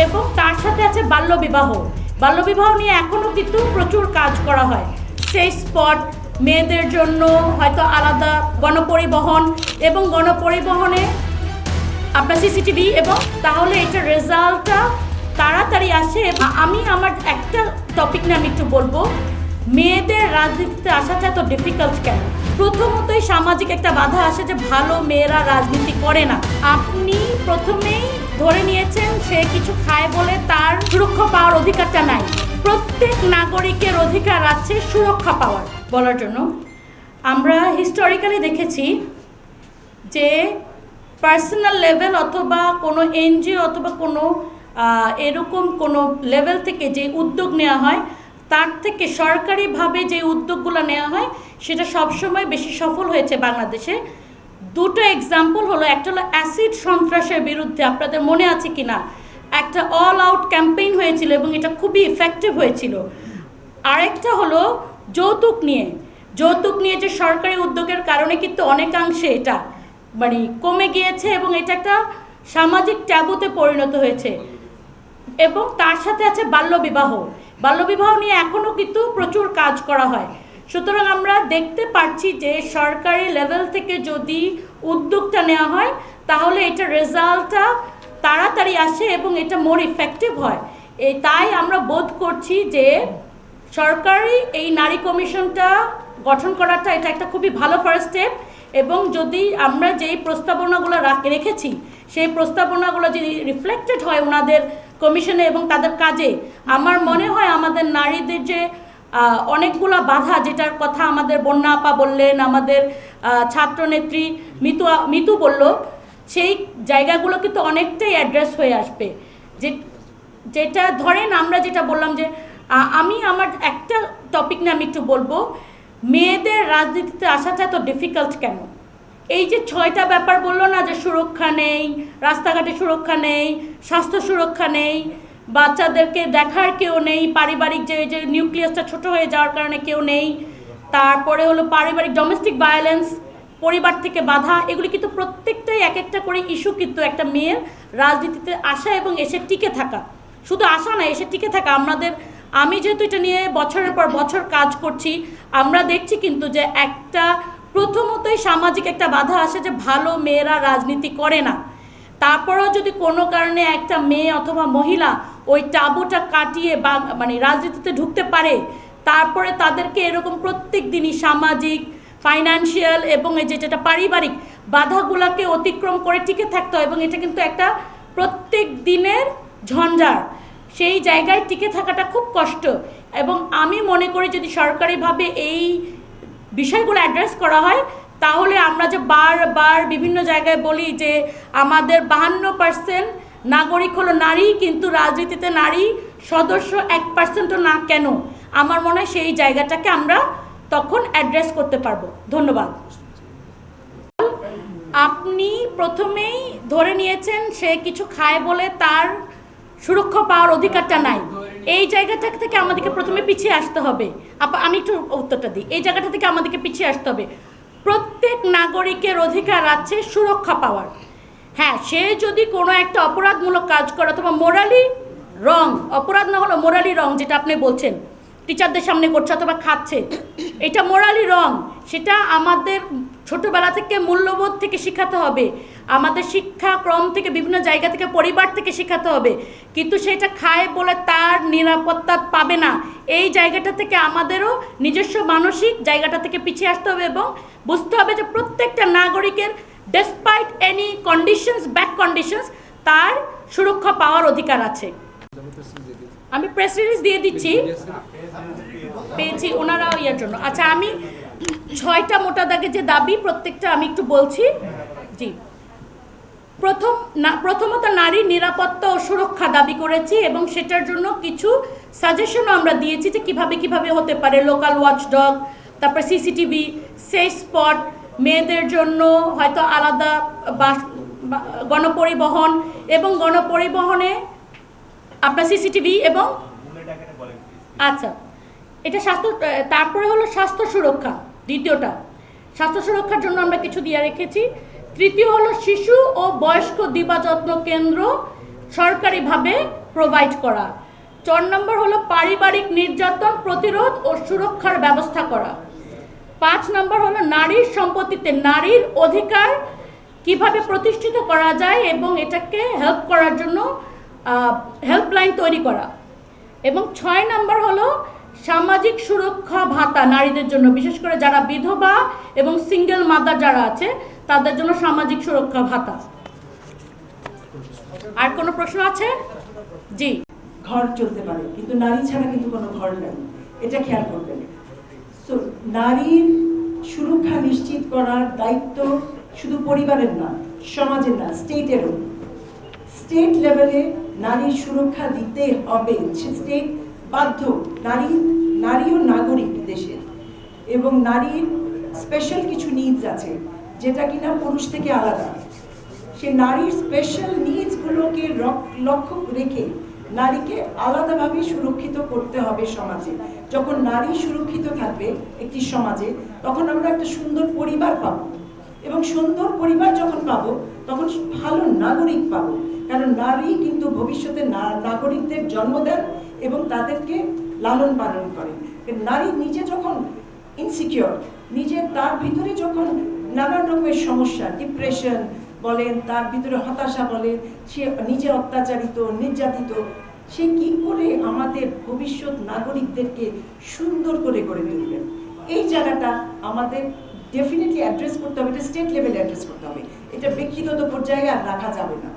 এবং তার সাথে আছে বাল্যবিবাহ। বাল্যবিবাহ নিয়ে এখনও কিন্তু প্রচুর কাজ করা হয়। সেই স্পট মেয়েদের জন্য হয়তো আলাদা গণপরিবহন এবং গণপরিবহনে আপনার সিসিটিভি, এবং তাহলে এটার রেজাল্টটা তাড়াতাড়ি আসে। আমি আমার একটা টপিক নিয়ে আমি একটু বলবো, মেয়েদের রাজনীতিতে আসাটা এত ডিফিকাল্ট কেন? প্রথমতই সামাজিক একটা বাধা আসে যে ভালো মেয়েরা রাজনীতি করে না। আপনি প্রথমেই ধরে নিয়েছেন সে কিছু খায় বলে তার সুরক্ষা পাওয়ার অধিকারটা নাই। প্রত্যেক নাগরিকের অধিকার আছে সুরক্ষা পাওয়ার বলার জন্য। আমরা হিস্টোরিক্যালি দেখেছি যে পার্সোনাল লেভেল অথবা কোনো এনজিও অথবা কোনো এরকম কোনো লেভেল থেকে যে উদ্যোগ নেওয়া হয় তার থেকে সরকারিভাবে যে উদ্যোগগুলো নেওয়া হয় সেটা সবসময় বেশি সফল হয়েছে বাংলাদেশে। দুটো এক্সাম্পল হলো, একটা হলো অ্যাসিড সন্ত্রাসের বিরুদ্ধে, আপনাদের মনে আছে কি না, একটা অল আউট ক্যাম্পেইন হয়েছিল এবং এটা খুবই ইফেক্টিভ হয়েছিল। আরেকটা হলো যৌতুক নিয়ে যে সরকারি উদ্যোগের কারণে কিন্তু অনেকাংশে এটা মানে কমে গিয়েছে এবং এটা একটা সামাজিক ট্যাবুতে পরিণত হয়েছে। এবং তার সাথে আছে বাল্যবিবাহ নিয়ে এখনও কিন্তু প্রচুর কাজ করা হয়। সুতরাং আমরা দেখতে পাচ্ছি যে সরকারি লেভেল থেকে যদি উদ্যোগটা নেওয়া হয় তাহলে এটার রেজাল্টটা তাড়াতাড়ি আসে এবং এটা মোর ইফেক্টিভ হয়। তাই আমরা বোধ করছি যে সরকারি এই নারী কমিশনটা গঠন করাটা এটা একটা খুবই ভালো ফার্স্ট স্টেপ। এবং যদি আমরা যেই প্রস্তাবনাগুলো রেখেছি সেই প্রস্তাবনাগুলো যদি রিফ্লেক্টেড হয় ওনাদের কমিশনে এবং তাদের কাজে, আমার মনে হয় আমাদের নারীদের যে অনেকগুলো বাধা, যেটার কথা আমাদের বন্যা আপা বললেন, আমাদের ছাত্রনেত্রী মিতু বলল, সেই জায়গাগুলো কিন্তু অনেকটাই অ্যাড্রেস হয়ে আসবে। যেটা ধরেন আমরা যেটা বললাম যে আমি আমার একটা টপিক নিয়ে আমি একটু বলবো, মেয়েদের রাজনীতিতে আসাটা এত ডিফিকাল্ট কেন? এই যে 6টা ব্যাপার বললো না, যে সুরক্ষা নেই, রাস্তাঘাটে সুরক্ষা নেই, স্বাস্থ্য সুরক্ষা নেই, বাচ্চাদেরকে দেখার কেউ নেই, পারিবারিক যে নিউক্লিয়াসটা ছোট হয়ে যাওয়ার কারণে কেউ নেই, তারপরে হলো পারিবারিক ডোমেস্টিক ভায়োলেন্স, পরিবার থেকে বাধা, এগুলি কিন্তু প্রত্যেকটাই এক একটা করে ইস্যু কিন্তু একটা মেয়ের রাজনীতিতে আসা এবং এসে টিকে থাকা। শুধু আসা না, এসে টিকে থাকা। আমি যেহেতু এটা নিয়ে বছরের পর বছর কাজ করছি, আমরা দেখছি কিন্তু যে একটা প্রথমতই সামাজিক একটা বাধা আসে যে ভালো মেয়েরা রাজনীতি করে না। তারপরেও যদি কোনো কারণে একটা মেয়ে অথবা মহিলা ওই টাবুটা কাটিয়ে মানে রাজনীতিতে ঢুকতে পারে, তারপরে তাদেরকে এরকম প্রত্যেক দিনই সামাজিক, ফাইন্যান্সিয়াল এবং যেটা পারিবারিক বাধাগুলোকে অতিক্রম করে টিকে থাকতে হয়। এবং এটা কিন্তু একটা প্রত্যেক দিনের ঝঞ্ঝাট, সেই জায়গায় টিকে থাকাটা খুব কষ্ট। এবং আমি মনে করি যদি সরকারিভাবে এই বিষয়গুলো অ্যাড্রেস করা হয় তাহলে আমরা যে বারবার বিভিন্ন জায়গায় বলি যে আমাদের 52% নাগরিক হলো নারী, কিন্তু রাজনীতিতে নারী সদস্য 1%ও না কেন, আমার মনে হয় সেই জায়গাটাকে আমরা তখন অ্যাড্রেস করতে পারবো। ধন্যবাদ। আপনি প্রথমেই ধরে নিয়েছেন সে কিছু খায় বলে তার সুরক্ষা পাওয়ার অধিকারটা নাই। এই জায়গাটা থেকে আমাদেরকে প্রথমে পিছিয়ে আসতে হবে। আমি একটু উত্তরটা দিই। এই জায়গাটা থেকে আমাদেরকে পিছিয়ে আসতে হবে। প্রত্যেক নাগরিকের অধিকার আছে সুরক্ষা পাওয়ার। হ্যাঁ, সে যদি কোনো একটা অপরাধমূলক কাজ করে অথবা মোরালি রং, অপরাধ না হলো মোরালি রং, যেটা আপনি বলছেন টিচারদের সামনে করছে অথবা খাচ্ছে, এটা মোরালি রং, সেটা আমাদের ছোটোবেলা থেকে মূল্যবোধ থেকে শেখাতে হবে, আমাদের শিক্ষাক্রম থেকে বিভিন্ন জায়গা থেকে পরিবার থেকে শেখাতে হবে। কিন্তু সেটা খায় বলে তার নিরাপত্তা পাবে না, এই জায়গাটা থেকে আমাদেরও নিজস্ব মানসিক জায়গাটা থেকে পিছিয়ে আসতে হবে এবং বুঝতে হবে যে প্রত্যেকটা নাগরিকের despite any conditions, bad conditions, তার সুরক্ষা পাওয়ার অধিকার আছে। আমি প্রেস রিলিজ দিয়ে দিচ্ছি, পেয়েছি ওনারা ইয়ার জন্য। আচ্ছা, আমি 6টা মোটা দাগে যে দাবি প্রত্যেকটা আমি একটু বলছি। জি, প্রথমত নারী নিরাপত্তা ও সুরক্ষা দাবি করেছি এবং সেটার জন্য কিছু সাজেশনও আমরা দিয়েছি যে কিভাবে হতে পারে। লোকাল ওয়াচডগ, তারপর সিসিটিভি, সেফ স্পট, মেয়েদের জন্য হয়তো আলাদা গণপরিবহন এবং গণপরিবহনে আপনার সিসিটিভি এবং আচ্ছা এটা স্বাস্থ্য, তারপরে হলো স্বাস্থ্য সুরক্ষা। দ্বিতীয়টা স্বাস্থ্য সুরক্ষার জন্য আমরা কিছু দিয়ে রেখেছি। তৃতীয় হলো শিশু ও বয়স্ক দিবাযত্ন কেন্দ্র সরকারিভাবে প্রোভাইড করা। 4 নম্বর হলো পারিবারিক নির্যাতন প্রতিরোধ ও সুরক্ষার ব্যবস্থা করা। 5 নম্বর হলো নারীর সম্পত্তিতে নারীর অধিকার কিভাবে প্রতিষ্ঠিত করা যায় এবং এটাকে হেল্প করার জন্য হেল্পলাইন তৈরি করা। এবং 6 নম্বর হলো সামাজিক সুরক্ষা ভাতা নারীদের জন্য, বিশেষ করে যারা বিধবা এবং সিঙ্গেল মাদার যারা আছে তাদের জন্য সামাজিক সুরক্ষা ভাতা। আর কোনো প্রশ্ন আছে? জি। ঘর চলতে পারে কিন্তু নারী ছাড়া কিন্তু কোনো ঘর নেই, এটা খেয়াল করবেন। সো নারীর সুরক্ষা নিশ্চিত করার দায়িত্ব শুধু পরিবারের না, সমাজের না, স্টেটেরও। স্টেট লেভেলে নারীর সুরক্ষা দিতে হবে, স্টেট বাধ্য। নারীও নাগরিক দেশের, এবং নারীর স্পেশাল কিছু নিডস আছে যেটা কিনা পুরুষ থেকে আলাদা। সে নারীর স্পেশাল নিডসগুলোকে লক্ষ্য রেখে নারীকে আলাদাভাবে সুরক্ষিত করতে হবে সমাজে। যখন নারী সুরক্ষিত থাকবে একটি সমাজে, তখন আমরা একটা সুন্দর পরিবার পাবো, এবং সুন্দর পরিবার যখন পাবো তখন ভালো নাগরিক পাবো। কারণ নারী কিন্তু ভবিষ্যতে নাগরিকদের জন্ম দেন এবং তাদেরকে লালন পালন করেন। নারী নিজে যখন ইনসিকিউর, তার ভিতরে যখন নানান রকমের সমস্যা, ডিপ্রেশন বলেন, তার ভিতরে হতাশা বলেন, সে নিজে অত্যাচারিত, নির্যাতিত, সে কি করে আমাদের ভবিষ্যৎ নাগরিকদেরকে সুন্দর করে গড়ে তুলবেন? এই জায়গাটা আমাদের ডেফিনেটলি অ্যাড্রেস করতে হবে। এটা স্টেট লেভেলে অ্যাড্রেস করতে হবে, এটা ব্যক্তিগত পর্যায়ে আর রাখা যাবে না।